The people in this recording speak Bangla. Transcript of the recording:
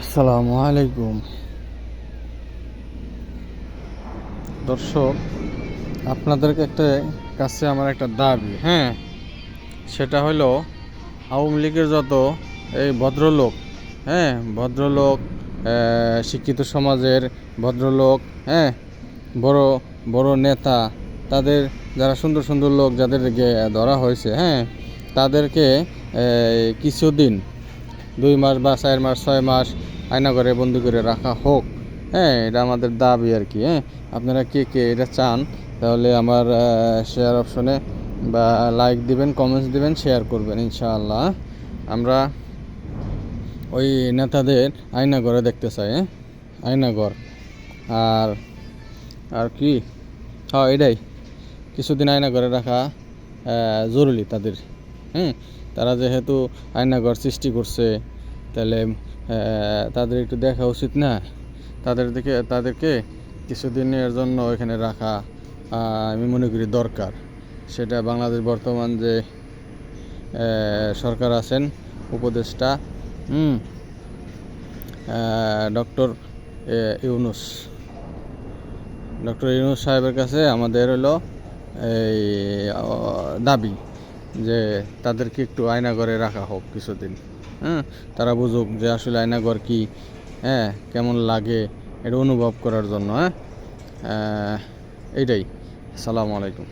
আসসালামু আলাইকুম দর্শক, আপনাদেরকে কাছে আমার একটা দাবি, সেটা হলো আওয়ামী লীগের যত এই ভদ্রলোক, ভদ্রলোক, শিক্ষিত সমাজের ভদ্রলোক, বড় বড় নেতা, তাদের যারা সুন্দর সুন্দর লোক যাদেরকে ধরা হয়েছে, তাদেরকে কিছুদিন 2 মাস বা 4 মাস 6 মাস আয়না করে বন্দি করে রাখা হোক। এটা আমাদের দাবি আর কি। আপনারা কে কে এটা চান তাহলে আমার শেয়ার অপশনে বা লাইক দিবেন, কমেন্টস দিবেন, শেয়ার করবেন ইনশাআল্লাহ। আমরা ওই নেতাদের আয়না ঘরে দেখতে চাই। আয়না ঘর আর আর কি, এটাই কিছুদিন আয়না ঘরে রাখা জরুরি তাদের। তারা যেহেতু আয়নাঘর সৃষ্টি করছে, তাহলে তাদের একটু দেখা উচিত না? তাদেরকে কিছুদিনের জন্য এখানে রাখা আমি মনে করি দরকার। সেটা বাংলাদেশ বর্তমান যে সরকার আছেন, উপদেষ্টা ডক্টর ইউনূস সাহেবের কাছে আমাদের হলো এই দাবি যে তাদেরকে একটু আয়নাঘরে রাখা হোক কিছুদিন। তারা বুঝুক যে আসলে আয়নাঘর কি, কেমন লাগে, এটা অনুভব করার জন্য। এইটাই। আসসালামু আলাইকুম।